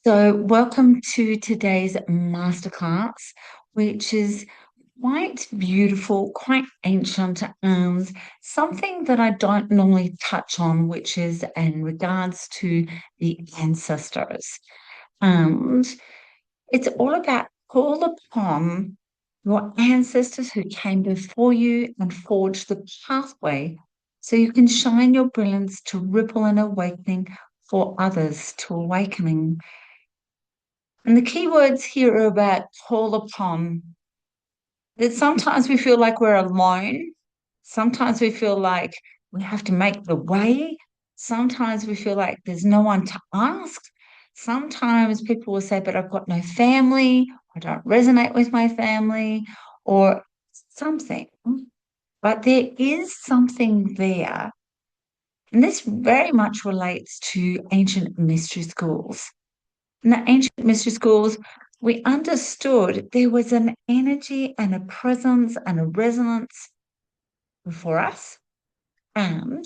So, welcome to today's masterclass, which is quite beautiful, quite ancient, and something that I don't normally touch on, which is in regards to the ancestors. And it's all about call upon your ancestors who came before you and forged the pathway so you can shine your brilliance to ripple and awakening for others to awakening. And the key words here are about call upon. That sometimes we feel like we're alone. Sometimes we feel like we have to make the way. Sometimes we feel like there's no one to ask. Sometimes people will say, but I've got no family. I don't resonate with my family or something. But there is something there. And this very much relates to ancient mystery schools. In the ancient mystery schools, we understood there was an energy and a presence and a resonance before us, and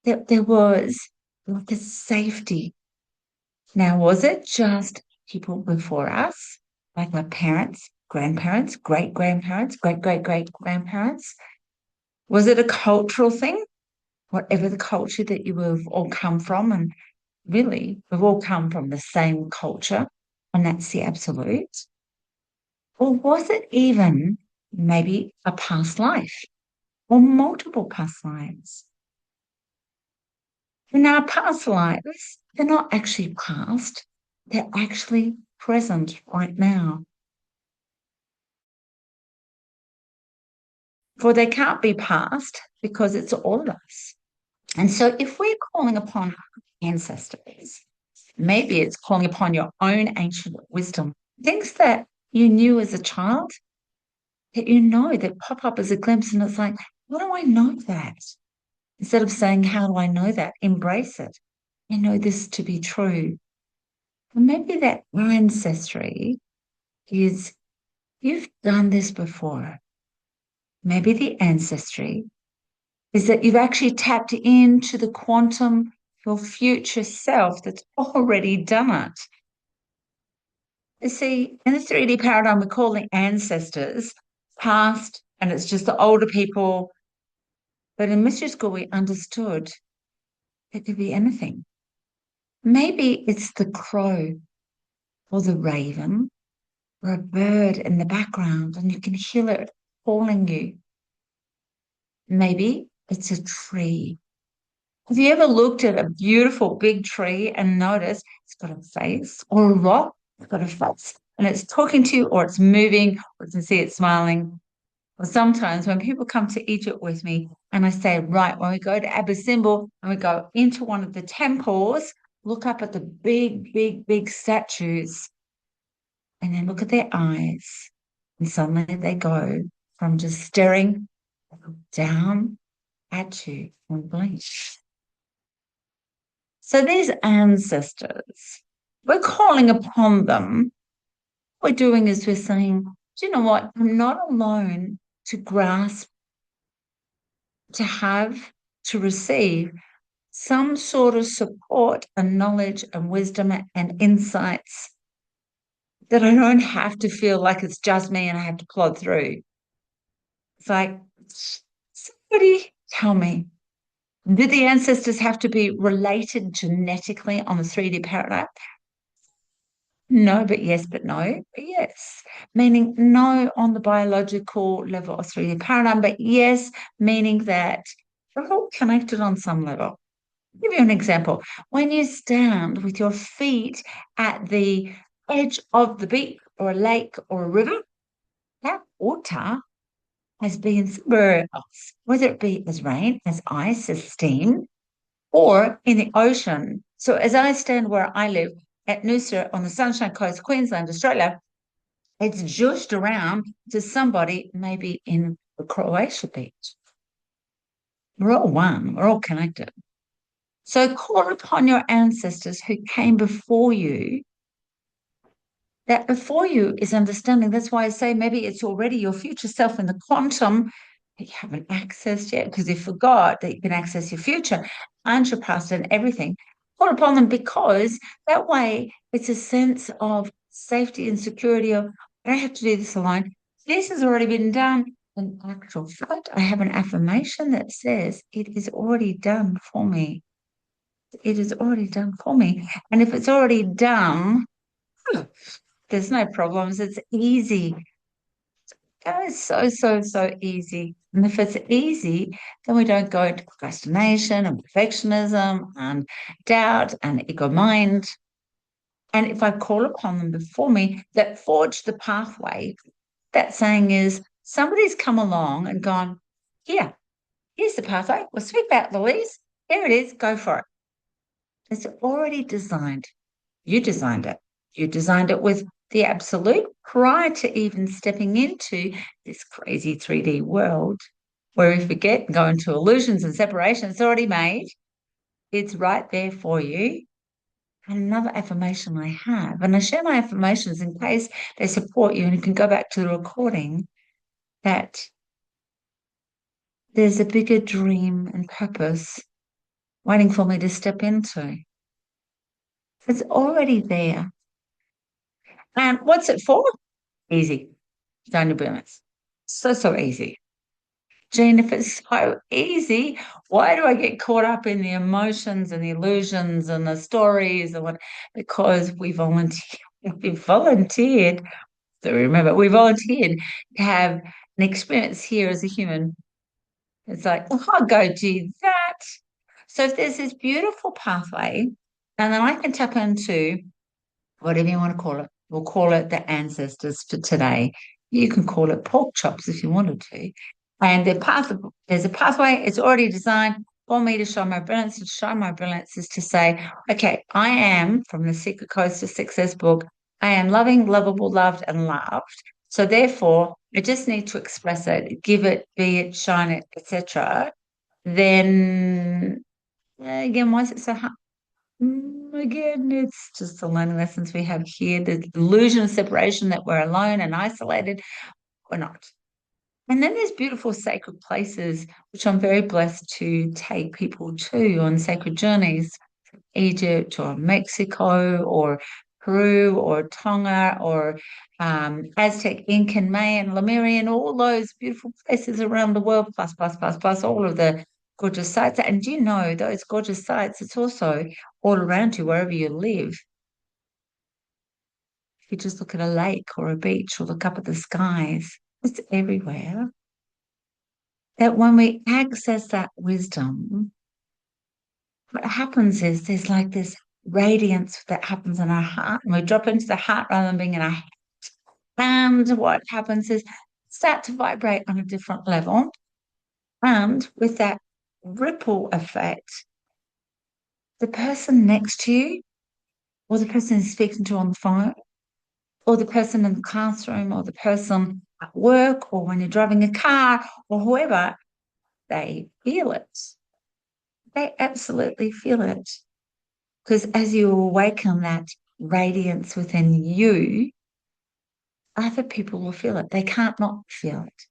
that there was like a safety. Now, was it just people before us, like our parents, grandparents, great grandparents, great great great grandparents? Was it a cultural thing? Whatever the culture that you have all come from, and really, we've all come from the same culture, and that's the absolute. Or was it even maybe a past life or multiple past lives? In our past lives, they're not actually past, they're actually present right now. For they can't be past because it's all of us. And so if we're calling upon ancestors, maybe it's calling upon your own ancient wisdom, things that you knew as a child that you know that pop up as a glimpse, and it's like, how do I know that? Instead of saying, how do I know that? Embrace it. I know this to be true. And maybe that ancestry is you've done this before. Maybe the ancestry is that you've actually tapped into the quantum, your future self that's already done it. You see, in the 3D paradigm, we call the ancestors past, and it's just the older people. But in mystery school, we understood it could be anything. Maybe it's the crow or the raven or a bird in the background, and you can hear it calling you. Maybe it's a tree. Have you ever looked at a beautiful big tree and noticed it's got a face, or a rock, it's got a face, and it's talking to you, or it's moving, or you can see it smiling? Or sometimes when people come to Egypt with me and I say, right, when we go to Abu Simbel and we go into one of the temples, look up at the big, big, big statues and then look at their eyes. And suddenly they go from just staring down at you and blink. So these ancestors, we're calling upon them. What we're doing is we're saying, do you know what? I'm not alone to grasp, to have, to receive some sort of support and knowledge and wisdom and insights that I don't have to feel like it's just me and I have to plod through. It's like, somebody tell me, did the ancestors have to be related genetically on the 3D paradigm? No, but yes, but no, but yes. Meaning no on the biological level of 3D paradigm, but yes, meaning that we're all connected on some level. I'll give you an example. When you stand with your feet at the edge of the beach or a lake or a river, that water has been somewhere else, whether it be as rain, as ice, as steam, or in the ocean. So as I stand where I live at Noosa on the Sunshine Coast, Queensland, Australia, it's just around to somebody maybe in the Croatia beach. We're all one, we're all connected. So call upon your ancestors who came before you. That before you is understanding. That's why I say maybe it's already your future self in the quantum that you haven't accessed yet because you forgot that you can access your future and your past and everything. call upon them because that way it's a sense of safety and security of I don't have to do this alone. This has already been done. In actual fact, I have an affirmation that says it is already done for me. It is already done for me. And if it's already done, there's no problems. It's easy. It's so easy. And if it's easy, then we don't go into procrastination and perfectionism and doubt and ego mind. And if I call upon them before me that forge the pathway, that saying is somebody's come along and gone, here, here's the pathway. We'll sweep out the leaves. Here it is. Go for it. It's already designed. You designed it. You designed it with the absolute prior to even stepping into this crazy 3D world where we forget and go into illusions and separation. It's already made. It's right there for you. And another affirmation I have, and I share my affirmations in case they support you, and you can go back to the recording, that there's a bigger dream and purpose waiting for me to step into. It's already there. And what's it for? Easy. Down your burners. So easy. Jean, if it's so easy, why do I get caught up in the emotions and the illusions and the stories and what? Because we volunteer, we volunteered. So remember, we volunteered to have an experience here as a human. It's like, oh, I'll go do that. So if there's this beautiful pathway, and then I can tap into whatever you want to call it. We'll call it the ancestors for today. You can call it pork chops if you wanted to. And there's a pathway, it's already designed for me to show my brilliance. To show my brilliance is to say, okay, I am from the Secret Coast to Success book. I am loving, lovable, loved, and loved. So therefore, I just need to express it, give it, be it, shine it, etc. Then again, why is it so hard? Again, it's just the learning lessons we have here, the illusion of separation that we're alone and isolated. We're not. And then there's beautiful sacred places, which I'm very blessed to take people to on sacred journeys, Egypt or Mexico or Peru or Tonga or Aztec, Incan, Mayan, Lemuria, and all those beautiful places around the world, plus all of the gorgeous sites. And you know, those gorgeous sites, it's also all around you, wherever you live. If you just look at a lake or a beach or look up at the skies, it's everywhere. That when we access that wisdom, what happens is there's like this radiance that happens in our heart, and we drop into the heart rather than being in our head. And what happens is start to vibrate on a different level. And with that ripple effect, the person next to you, or the person who's speaking to on the phone, or the person in the classroom, or the person at work, or when you're driving a car, or whoever, they feel it. They absolutely feel it. Because as you awaken that radiance within you, other people will feel it. They can't not feel it.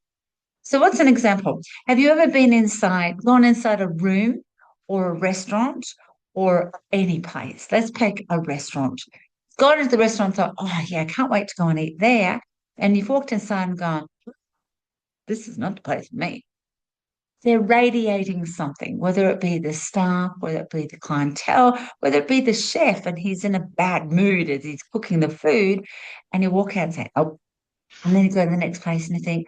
So, what's an example? Have you ever gone inside a room or a restaurant or any place? Let's pick a restaurant. Gone into the restaurant and thought, oh, yeah, I can't wait to go and eat there. And you've walked inside and gone, this is not the place for me. They're radiating something, whether it be the staff, whether it be the clientele, whether it be the chef, and he's in a bad mood as he's cooking the food. And you walk out and say, oh, and then you go to the next place and you think,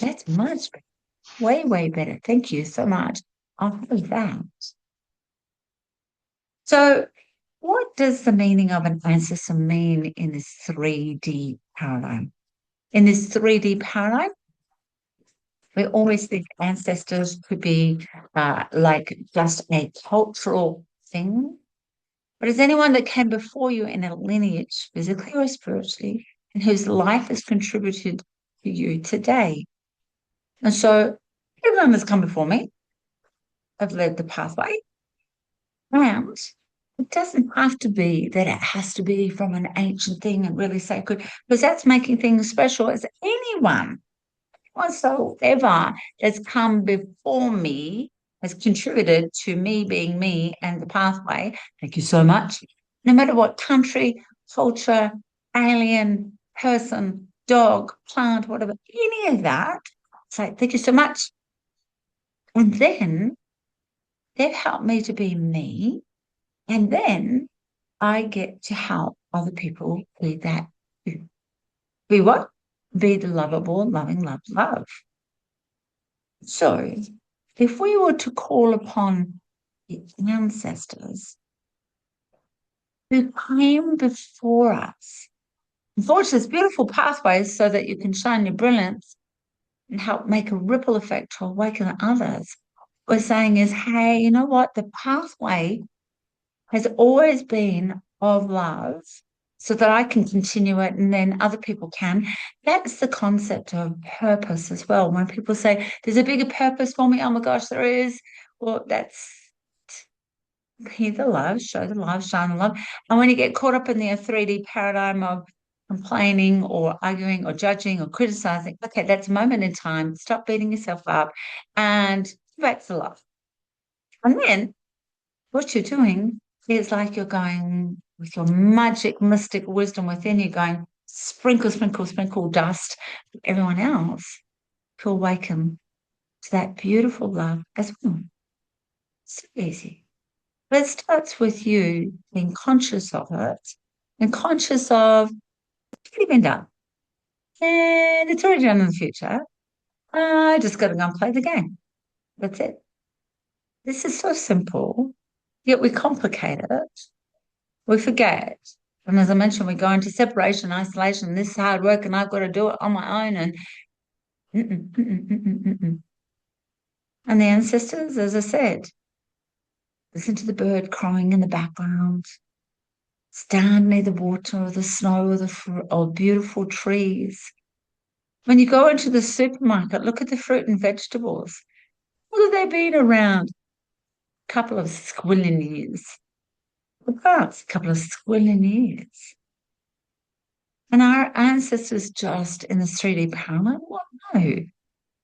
that's much better, way better. Thank you so much. I'll have that. So, what does the meaning of an ancestor mean in this 3D paradigm? In this 3D paradigm, we always think ancestors could be like just a cultural thing. But is anyone that came before you in a lineage, physically or spiritually, and whose life has contributed to you today? And so everyone that's come before me have led the pathway. And it doesn't have to be that it has to be from an ancient thing and really sacred, because that's making things special as anyone whatsoever that's come before me has contributed to me being me and the pathway. Thank you so much. No matter what country, culture, alien, person, dog, plant, whatever, any of that, say, thank you so much. And then they've helped me to be me. And then I get to help other people be that too. Be what? Be the lovable, loving, love. So if we were to call upon the ancestors who came before us, forge this beautiful pathways so that you can shine your brilliance and help make a ripple effect to awaken others. What we're saying is, hey, you know what? The pathway has always been of love so that I can continue it and then other people can. That's the concept of purpose as well. When people say, there's a bigger purpose for me, oh my gosh, there is. Well, that's be the love, show the love, shine the love. And when you get caught up in the 3D paradigm of complaining or arguing or judging or criticizing, okay, that's a moment in time. Stop beating yourself up and back to love. And then what you're doing is like you're going with your magic, mystic wisdom within you, going sprinkle, sprinkle, sprinkle dust for everyone else to awaken to that beautiful love as well. So easy. But it starts with you being conscious of it and conscious of it's already been done. And it's already done in the future. I just got to go and play the game. That's it. This is so simple, yet we complicate it. We forget. And as I mentioned, we go into separation, isolation. This is hard work, and I've got to do it on my own. And mm-mm, mm-mm, mm-mm, mm-mm. And the ancestors, as I said, listen to the bird crowing in the background. Stand near the water or the snow or beautiful trees. When you go into the supermarket, look at the fruit and vegetables. What have they been around? A couple of squillion years. Perhaps a couple of squillion years. And our ancestors just in the 3D paradigm? Well, no.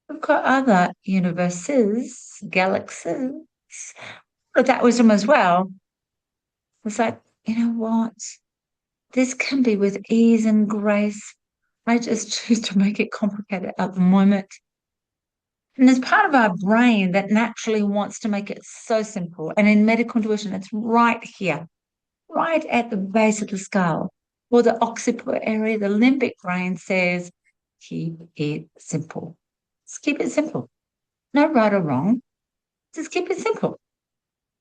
We've got other universes, galaxies, but that wisdom as well. It's like, you know what? This can be with ease and grace. I just choose to make it complicated at the moment. And there's part of our brain that naturally wants to make it so simple. And in medical intuition, it's right here, right at the base of the skull, or the occiput area, the limbic brain says, keep it simple. Just keep it simple. No right or wrong. Just keep it simple.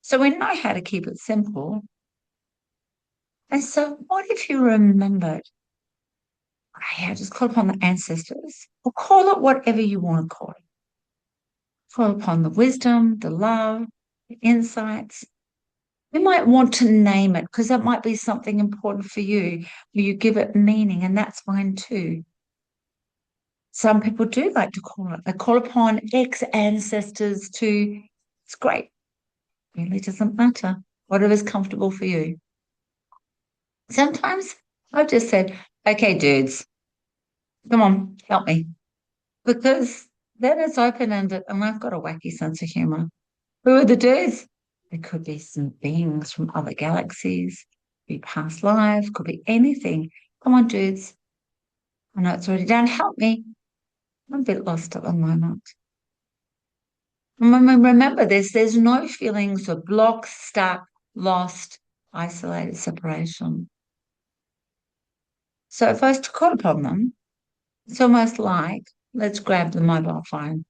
So we know how to keep it simple. And so what if you remembered, hey, I just call upon the ancestors, or call it whatever you want to call it. Call upon the wisdom, the love, the insights. You might want to name it because that might be something important for you, where you give it meaning, and that's fine too. Some people do like to call it. They call upon ex ancestors to, it's great. It really doesn't matter. Whatever's comfortable for you. Sometimes I've just said, okay, dudes, come on, help me. Because then it's open ended and I've got a wacky sense of humor. Who are the dudes? There could be some beings from other galaxies, could be past lives, could be anything. Come on, dudes. I know it's already done. Help me. I'm a bit lost at the moment. And when we remember this, there's no feelings of blocked, stuck, lost, isolated, separation. So if I was to call upon them, it's almost like, let's grab the mobile phone.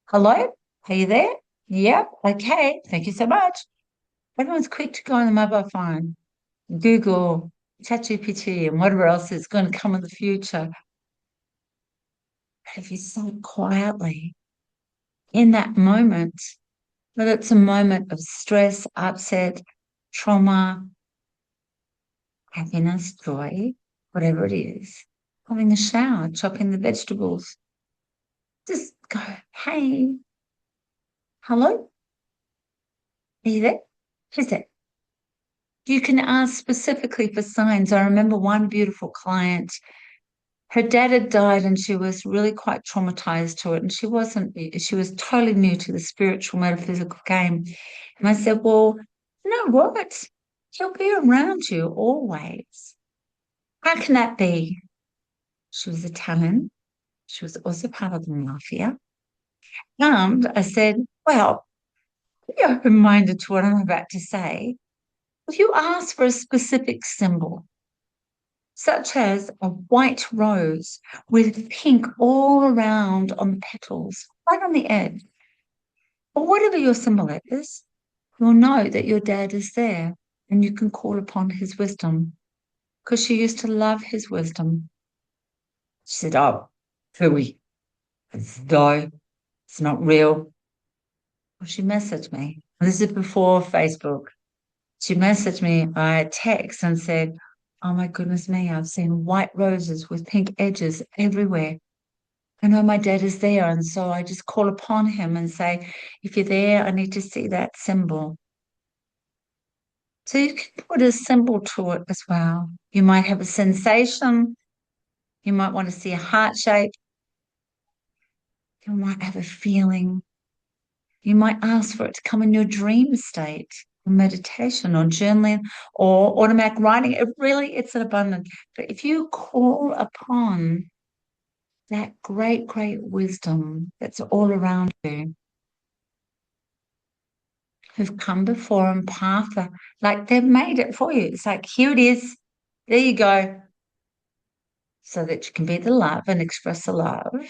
Hello? Are you there? Yep. Okay. Thank you so much. Everyone's quick to go on the mobile phone, Google, ChatGPT, and whatever else is going to come in the future. But if you sit quietly in that moment, whether it's a moment of stress, upset, trauma, happiness, joy, whatever it is, having a shower, chopping the vegetables, just go, hey, hello? Are you there? Who's that? You can ask specifically for signs. I remember one beautiful client her dad had died and she was really quite traumatized to it. And she was totally new to the spiritual metaphysical game. And I said, well, you know what? He'll be around you always. How can that be? She was Italian. She was also part of the mafia. And I said, well, be open-minded to what I'm about to say. If you ask for a specific symbol, such as a white rose with pink all around on the petals, right on the edge, or whatever your symbol is, you'll know that your dad is there and you can call upon his wisdom because she used to love his wisdom. She said, oh, hooey, it's no, it's not real. Well, she messaged me. This is before Facebook. She messaged me by text and said, oh my goodness me, I've seen white roses with pink edges everywhere. I know my dad is there. And so I just call upon him and say, if you're there, I need to see that symbol. So you can put a symbol to it as well. You might have a sensation. You might want to see a heart shape. You might have a feeling. You might ask for it to come in your dream state, or meditation, or journaling, or automatic writing. It's an abundance. But if you call upon that great, great wisdom that's all around you, who've come before and path, like they've made it for you. It's like, here it is. There you go. So that you can be the love and express the love.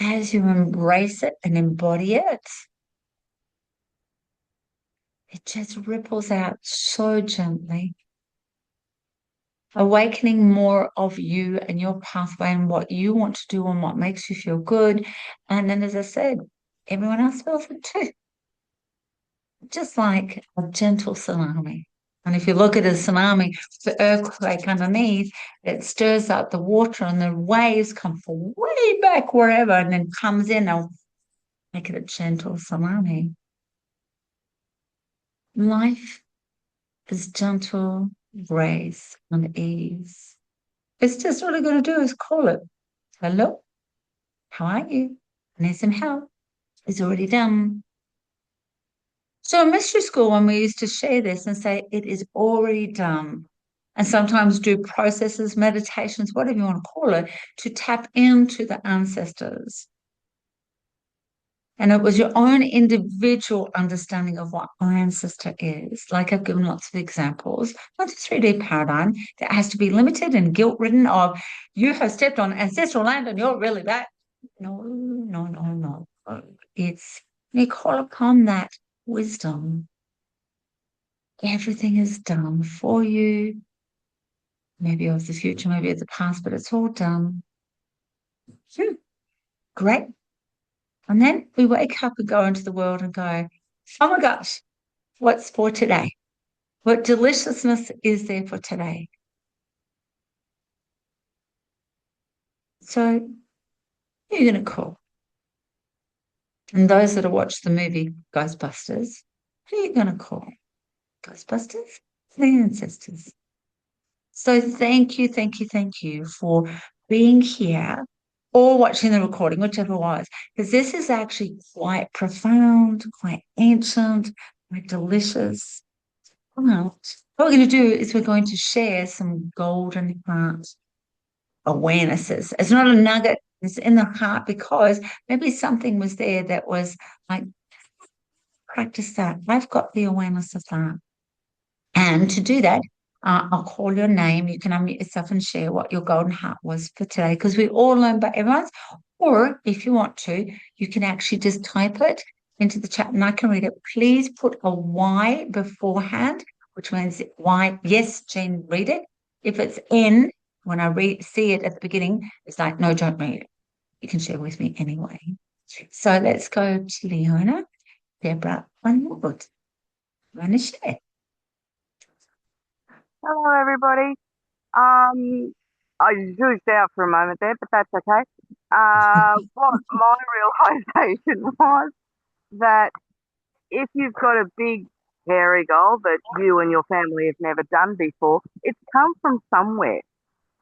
As you embrace it and embody it, it just ripples out so gently, awakening more of you and your pathway and what you want to do and what makes you feel good. And then, as I said, everyone else feels it too, just like a gentle tsunami. And if you look at a tsunami, the earthquake underneath, it stirs up the water and the waves come from way back wherever and then comes in and make it a gentle tsunami. Life is gentle grace and ease. It's just all you're going to do is call it. Hello, how are you? I need some help. It's already done. So in mystery school, when we used to share this and say it is already done, and sometimes do processes, meditations, whatever you want to call it, to tap into the ancestors. And it was your own individual understanding of what an ancestor is. Like I've given lots of examples, not a 3D paradigm that has to be limited and guilt-ridden of you have stepped on ancestral land and you're really bad. No, no, no, no. It's you call upon that wisdom. Everything is done for you, maybe of the future, maybe of the past, but it's all done. Great. And then we wake up and go into the world and go, oh my gosh, what's for today? What deliciousness is there for today? So who are you going to call? And those that have watched the movie Ghostbusters, who are you going to call? Ghostbusters? The ancestors. So thank you for being here or watching the recording, whichever was, because this is actually quite profound, quite ancient, quite delicious. Well, what we're going to do is we're going to share some golden heart awarenesses. It's not a nugget, it's in the heart because maybe something was there that was like, practice that. I've got the awareness of that. And to do that, I'll call your name. You can unmute yourself and share what your golden heart was for today because we all learn by everyone's. Or if you want to, you can actually just type it into the chat and I can read it. Please put a Y beforehand, which means Y. Yes, Jean, read it. If it's N, when see it at the beginning, it's like, no, don't read it. You can share with me anyway. So let's go to Leona, Deborah, and Maud. Want to share? Hello, everybody. I zoozed out for a moment there, but that's okay. What my realization was that if you've got a big, hairy goal that you and your family have never done before, it's come from somewhere.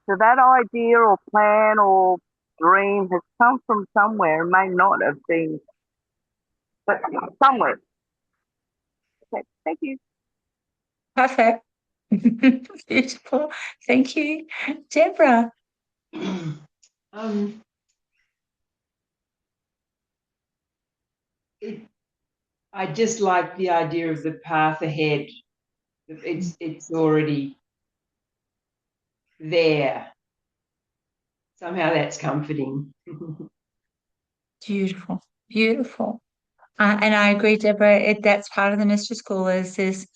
So that idea or plan or dream has come from somewhere, may not have been, but somewhere. Okay, thank you. Perfect. Beautiful. Thank you. Deborah. Um, it, I just like the idea of the path ahead. It's already there. Somehow that's comforting. Beautiful. Beautiful. And I agree, Deborah, that's part of the mystery school is this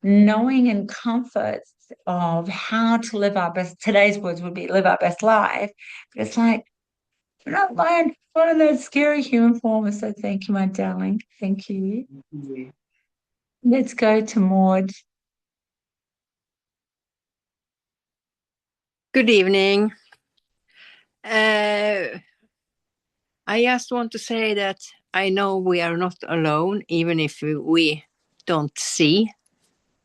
knowing and comfort of how to live our best. Today's words would be live our best life. But it's like, we're not lying one of those scary human forms. So thank you, my darling. Thank you. Yeah. Let's go to Maud. Good evening. I just want to say that I know we are not alone, even if we don't see,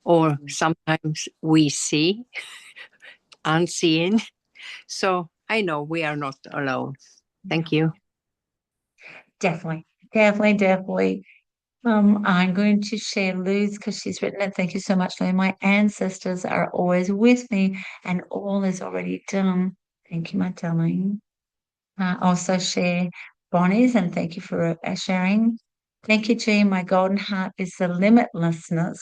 or sometimes we see, unseen. So I know we are not alone. Thank you. Definitely, definitely, definitely. I'm going to share Lou's because she's written it. Thank you so much, Lou. My ancestors are always with me, and all is already done. Thank you, my darling. Also share Bonnie's, and thank you for sharing. Thank you, Jean. My golden heart is the limitlessness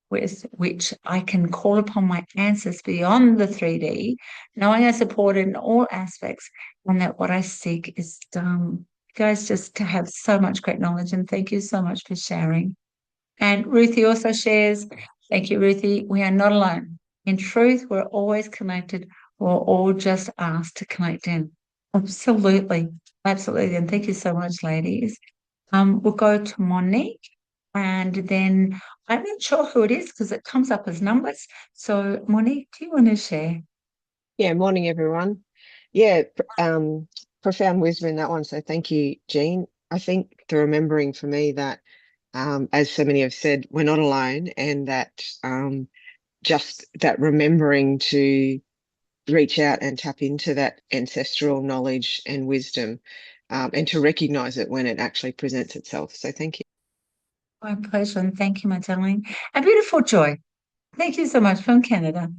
with which I can call upon my answers beyond the 3D, knowing I support it in all aspects, and that what I seek is done. You guys just have so much great knowledge, and thank you so much for sharing. And Ruthie also shares, thank you, Ruthie. We are not alone. In truth, we're always connected. We're all just asked to connect in. Absolutely. Absolutely. And thank you so much, ladies. We'll go to Monique and then I'm not sure who it is because it comes up as numbers. So, Monique, do you want to share? Yeah, morning everyone. Yeah, profound wisdom in that one. So thank you, Jean. I think the remembering for me that, as so many have said, we're not alone, and that just that remembering to reach out and tap into that ancestral knowledge and wisdom, and to recognize it when it actually presents itself. So thank you. My pleasure. And thank you, my darling. A beautiful Joy. Thank you so much from Canada.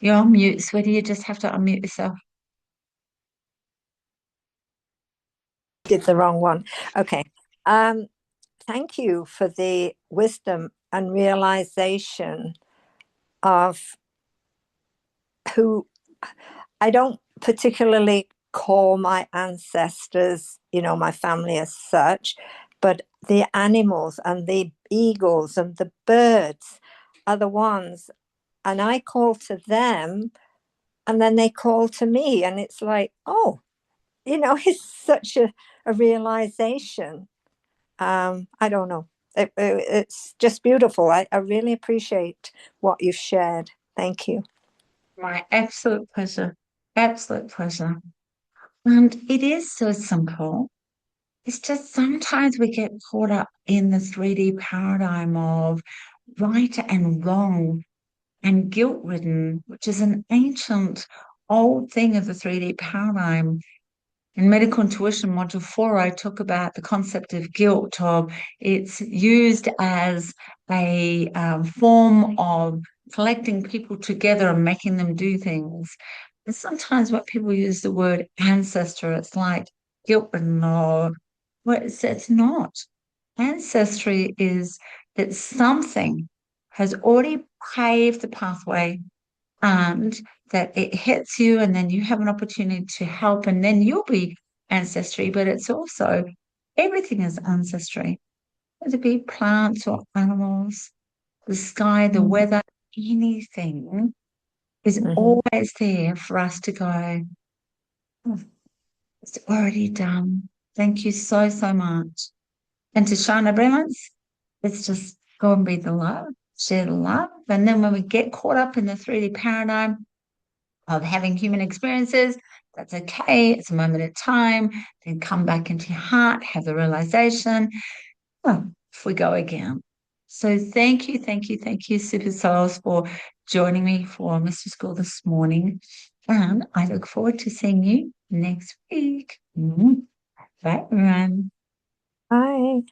You're on mute, sweetie. You just have to unmute yourself. Did the wrong one. Okay. Thank you for the wisdom and realization of who I don't particularly call my ancestors, my family as such, but the animals and the eagles and the birds are the ones, and I call to them and then they call to me, and it's like, oh, it's such a realization. I don't know. It's just beautiful. I really appreciate what you've shared. Thank you. My absolute pleasure. Absolute pleasure. And it is so simple. It's just sometimes we get caught up in the 3D paradigm of right and wrong and guilt ridden, which is an ancient old thing of the 3D paradigm. In Medical Intuition Module 4, I talk about the concept of guilt, of it's used as a form of collecting people together and making them do things. And sometimes when people use the word ancestor, it's like guilt-ridden or well, it's not. Ancestry is that something has already paved the pathway and that it hits you and then you have an opportunity to help and then you'll be ancestry, but it's also everything is ancestry, whether it be plants or animals, the sky, the weather, anything is always there for us to go, oh, it's already done. Thank you so, so much. And to shine our brilliance, let's just go and be the love, share the love. And then when we get caught up in the 3D paradigm, of having human experiences. That's okay. It's a moment of time. Then come back into your heart, have the realization. Oh, if we go again. So thank you, Super Souls, for joining me for Mystery School this morning. And I look forward to seeing you next week. Bye, everyone. Bye.